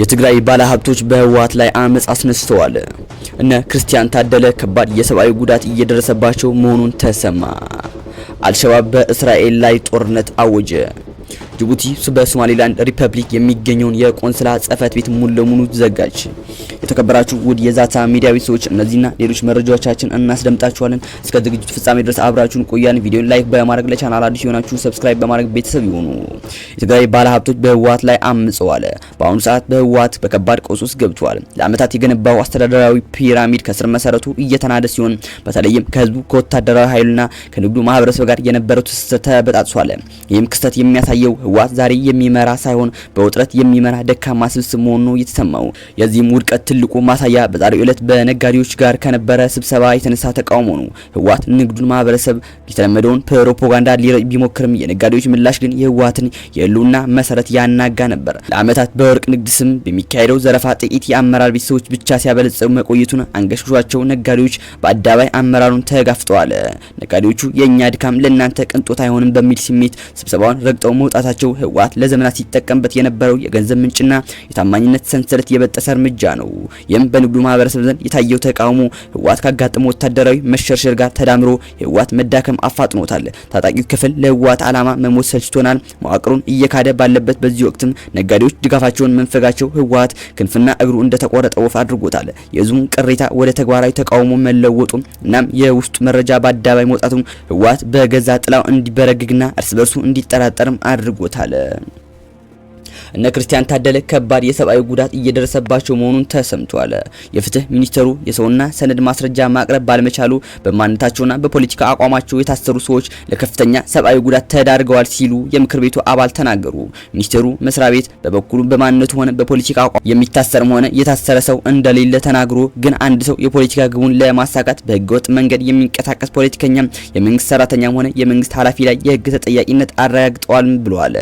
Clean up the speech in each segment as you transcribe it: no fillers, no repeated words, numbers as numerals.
የትግራይ ባለሀብቶች በህወሓት ላይ አመጽ አስነስተዋል። እነ ክርስቲያን ታደለ ከባድ የሰብአዊ ጉዳት እየደረሰባቸው መሆኑን ተሰማ። አልሸባብ በእስራኤል ላይ ጦርነት አወጀ። ጅቡቲ በሶማሊላንድ ሪፐብሊክ የሚገኘውን የቆንስላ ጽህፈት ቤት ሙሉ ለሙሉ ዘጋች። የተከበራችሁ ውድ የዛታ ሚዲያ ቤተሰቦች እነዚህና ሌሎች መረጃዎቻችን እናስደምጣችኋለን። እስከ ዝግጅቱ ፍጻሜ ድረስ አብራችሁን ቆያን። ቪዲዮን ላይክ በማድረግ ለቻናል አዲስ የሆናችሁ ሰብስክራይብ በማድረግ ቤተሰብ ይሁኑ። የትግራይ ባለሀብቶች በህወሓት ላይ አምጸዋል። በአሁኑ ሰዓት በህወሓት በከባድ ቀውስ ውስጥ ገብቷል። ለአመታት የገነባው አስተዳደራዊ ፒራሚድ ከስር መሰረቱ እየተናደ ሲሆን በተለይም ከህዝቡ ከወታደራዊ ኃይልና ከንግዱ ማህበረሰብ ጋር የነበረው ትስስር ተበጣጥሷል። ይህም ክስተት የሚያሳየው ህወሓት ዛሬ የሚመራ ሳይሆን በውጥረት የሚመራ ደካማ ስብስብ መሆኑ የተሰማው። የዚህም ውድቀት ትልቁ ማሳያ በዛሬው ዕለት በነጋዴዎች ጋር ከነበረ ስብሰባ የተነሳ ተቃውሞ ነው። ህወሓት ንግዱን ማህበረሰብ የተለመደውን ፕሮፓጋንዳ ቢሞክርም የነጋዴዎች ምላሽ ግን የህወሓትን የህልውና መሰረት ያናጋ ነበር። ለአመታት በወርቅ ንግድ ስም በሚካሄደው ዘረፋ ጥቂት የአመራር ቤተሰቦች ብቻ ሲያበለጽጉ መቆየቱን አንገሽግሿቸው ነጋዴዎች በአደባባይ አመራሩን ተጋፍጠዋል። ነጋዴዎቹ የእኛ ድካም ለእናንተ ቅንጦት አይሆንም በሚል ስሜት ስብሰባውን ረግጠው መውጣታቸው ህወሓት ለዘመናት ሲጠቀምበት የነበረው የገንዘብ ምንጭና የታማኝነት ሰንሰለት የበጠሰ እርምጃ ነው። ይህም በንግዱ ማህበረሰብ ዘንድ የታየው ተቃውሞ ህወሓት ካጋጠመው ወታደራዊ መሸርሸር ጋር ተዳምሮ የህወሓት መዳከም አፋጥኖታል። ታጣቂው ክፍል ለህወሓት ዓላማ መሞት ሰልችቶናል መዋቅሩን እየካደ ባለበት በዚህ ወቅትም ነጋዴዎች ድጋፋቸውን መንፈጋቸው ህወሓት ክንፍና እግሩ እንደተቆረጠ ወፍ አድርጎታል። የህዝቡን ቅሬታ ወደ ተግባራዊ ተቃውሞ መለወጡ እናም የውስጡ መረጃ በአደባባይ መውጣቱ ህወሓት በገዛ ጥላው እንዲበረግግና እርስ በርሱ እንዲጠራጠርም አድርጎታል። እነ ክርስቲያን ታደለ ከባድ የሰብአዊ ጉዳት እየደረሰባቸው መሆኑን ተሰምቷል። የፍትህ ሚኒስተሩ የሰውና ሰነድ ማስረጃ ማቅረብ ባለመቻሉ በማንነታቸውና በፖለቲካ አቋማቸው የታሰሩ ሰዎች ለከፍተኛ ሰብአዊ ጉዳት ተዳርገዋል ሲሉ የምክር ቤቱ አባል ተናገሩ። ሚኒስተሩ መስሪያ ቤት በበኩሉ በማንነቱ ሆነ በፖለቲካ አቋም የሚታሰርም ሆነ የታሰረ ሰው እንደሌለ ተናግሮ ግን አንድ ሰው የፖለቲካ ግቡን ለማሳካት በህገወጥ መንገድ የሚንቀሳቀስ ፖለቲከኛ የመንግስት ሰራተኛም ሆነ የመንግስት ኃላፊ ላይ የህግ ተጠያቂነት አረጋግጠዋል ብለዋል።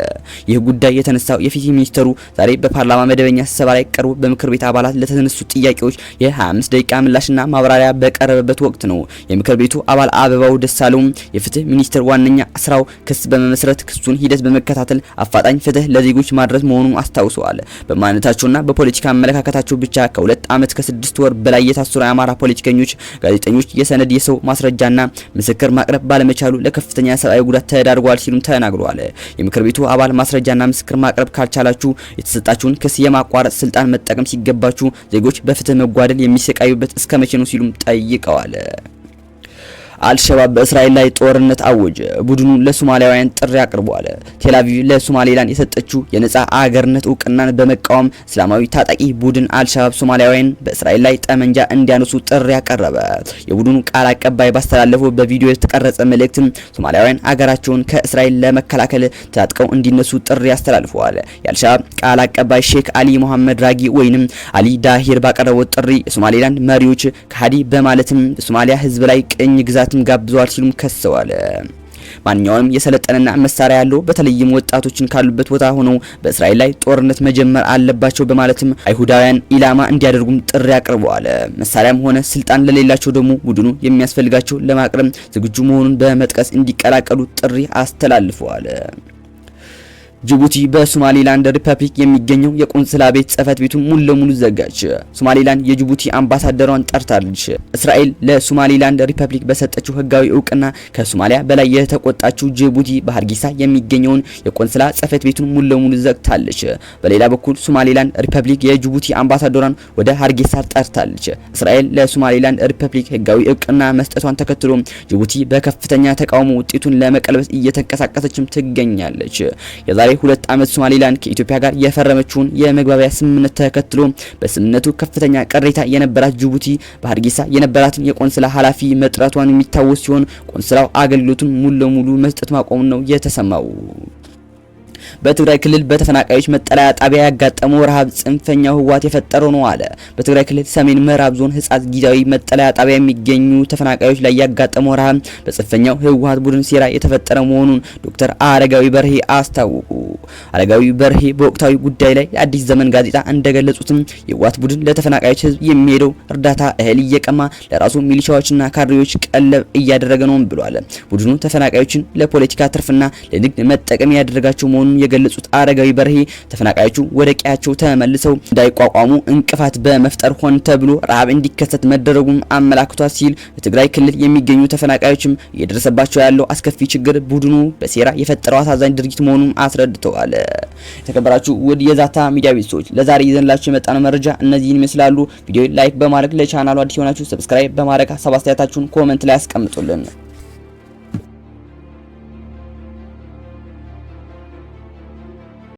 ይህ ጉዳይ የተነሳው የፍትህ ሚኒስተሩ ዛሬ በፓርላማ መደበኛ ስብሰባ ላይ ቀርቦ በምክር ቤት አባላት ለተነሱ ጥያቄዎች የ25 ደቂቃ ምላሽና ማብራሪያ በቀረበበት ወቅት ነው። የምክር ቤቱ አባል አበባው ደሳለው የፍትህ ሚኒስተር ዋነኛ ስራው ክስ በመመስረት ክሱን ሂደት በመከታተል አፋጣኝ ፍትህ ለዜጎች ማድረስ መሆኑን አስታውሰዋል። በማንነታቸውና በፖለቲካ አመለካከታቸው ብቻ ከ2 ዓመት ከ6 ወር በላይ የታሰሩ የአማራ ፖለቲከኞች፣ ጋዜጠኞች የሰነድ የሰው ማስረጃና ምስክር ማቅረብ ባለመቻሉ ለከፍተኛ ሰብአዊ ጉዳት ተዳርገዋል ሲሉም ተናግረዋል። የምክር ቤቱ አባል ማስረጃና ምስክር ማቅረብ ካልቻላችሁ የተሰጣችሁን ክስ የማቋረጥ ስልጣን መጠቀም ሲገባችሁ ዜጎች በፍትህ መጓደል የሚሰቃዩበት እስከመቼ ነው ሲሉም ጠይቀዋል። አልሸባብ በእስራኤል ላይ ጦርነት አወጀ። ቡድኑ ለሶማሊያውያን ጥሪ አቅርቧል። ቴልአቪቭ ለሶማሌላንድ የሰጠችው የነጻ አገርነት እውቅናን በመቃወም እስላማዊ ታጣቂ ቡድን አልሸባብ ሶማሊያውያን በእስራኤል ላይ ጠመንጃ እንዲያነሱ ጥሪ አቀረበ። የቡድኑ ቃል አቀባይ ባስተላለፈው በቪዲዮ የተቀረጸ መልእክት ሶማሊያውያን አገራቸውን ከእስራኤል ለመከላከል ታጥቀው እንዲነሱ ጥሪ አስተላልፈዋል። የአልሸባብ ቃል አቀባይ ሼክ አሊ መሐመድ ራጊ ወይንም አሊ ዳሂር ባቀረበው ጥሪ የሶማሌላንድ መሪዎች ከሃዲ በማለትም በሶማሊያ ህዝብ ላይ ቅኝ ግዛት ጋብዘዋል ሲሉም ከሰዋል። ማንኛውም የሰለጠነና መሳሪያ ያለው በተለይም ወጣቶችን ካሉበት ቦታ ሆነው በእስራኤል ላይ ጦርነት መጀመር አለባቸው በማለትም አይሁዳውያን ኢላማ እንዲያደርጉም ጥሪ አቅርበዋል። መሳሪያም ሆነ ስልጣን ለሌላቸው ደግሞ ቡድኑ የሚያስፈልጋቸው ለማቅረብ ዝግጁ መሆኑን በመጥቀስ እንዲቀላቀሉ ጥሪ አስተላልፈዋል። ጅቡቲ በሶማሊላንድ ሪፐብሊክ የሚገኘው የቆንስላ ቤት ጽህፈት ቤቱን ሙሉ ለሙሉ ዘጋች። ሶማሊላንድ የጅቡቲ አምባሳደሯን ጠርታለች። እስራኤል ለሶማሊላንድ ሪፐብሊክ በሰጠችው ህጋዊ እውቅና ከሶማሊያ በላይ የተቆጣችው ጅቡቲ በሀርጌሳ የሚገኘውን የቆንስላ ጽህፈት ቤቱን ሙሉ ለሙሉ ዘግታለች። በሌላ በኩል ሶማሊላንድ ሪፐብሊክ የጅቡቲ አምባሳደሯን ወደ ሀርጌሳ ጠርታለች። እስራኤል ለሶማሊላንድ ሪፐብሊክ ህጋዊ እውቅና መስጠቷን ተከትሎ ጅቡቲ በከፍተኛ ተቃውሞ ውጤቱን ለመቀልበስ እየተንቀሳቀሰችም ትገኛለች። የዛሬ 2 ዓመት ሶማሊላንድ ከኢትዮጵያ ጋር የፈረመችውን የመግባቢያ ስምምነት ተከትሎ በስምምነቱ ከፍተኛ ቅሬታ የነበራት ጅቡቲ በሀርጌሳ የነበራትን የቆንስላ ኃላፊ መጥራቷን የሚታወስ ሲሆን ቆንስላው አገልግሎቱን ሙሉ ለሙሉ መስጠት ማቆሙ ነው የተሰማው። በትግራይ ክልል በተፈናቃዮች መጠለያ ጣቢያ ያጋጠመው ረሃብ ጽንፈኛው ህወሓት የፈጠረው ነው አለ። በትግራይ ክልል ሰሜን ምዕራብ ዞን ህጻት ጊዜያዊ መጠለያ ጣቢያ የሚገኙ ተፈናቃዮች ላይ ያጋጠመው ረሃብ በጽንፈኛው ህወሓት ቡድን ሴራ የተፈጠረ መሆኑን ዶክተር አረጋዊ በርሄ አስታወቁ። አረጋዊ በርሄ በወቅታዊ ጉዳይ ላይ የአዲስ ዘመን ጋዜጣ እንደገለጹትም የህወሓት ቡድን ለተፈናቃዮች ህዝብ የሚሄደው እርዳታ እህል እየቀማ ለራሱ ሚሊሻዎችና ካድሬዎች ቀለብ እያደረገ ነው ብሏል። ቡድኑ ተፈናቃዮችን ለፖለቲካ ትርፍና ለንግድ መጠቀም ያደረጋቸው መሆኑን የገለጹት አረጋዊ በርሄ ተፈናቃዮቹ ወደ ቀያቸው ተመልሰው እንዳይቋቋሙ እንቅፋት በመፍጠር ሆን ተብሎ ረሃብ እንዲከሰት መደረጉን አመላክቷል ሲል በትግራይ ክልል የሚገኙ ተፈናቃዮችም እየደረሰባቸው ያለው አስከፊ ችግር ቡድኑ በሴራ የፈጠረው አሳዛኝ ድርጊት መሆኑን አስረድተዋል። የተከበራችሁ ውድ የዛታ ሚዲያ ቤተሰቦች ለዛሬ ይዘንላችሁ የመጣነው መረጃ እነዚህን ይመስላሉ። ቪዲዮ ላይክ በማድረግ ለቻናሉ አዲስ የሆናችሁ ሰብስክራይብ በማድረግ ሀሳብ አስተያየታችሁን ኮሜንት ላይ አስቀምጡልን።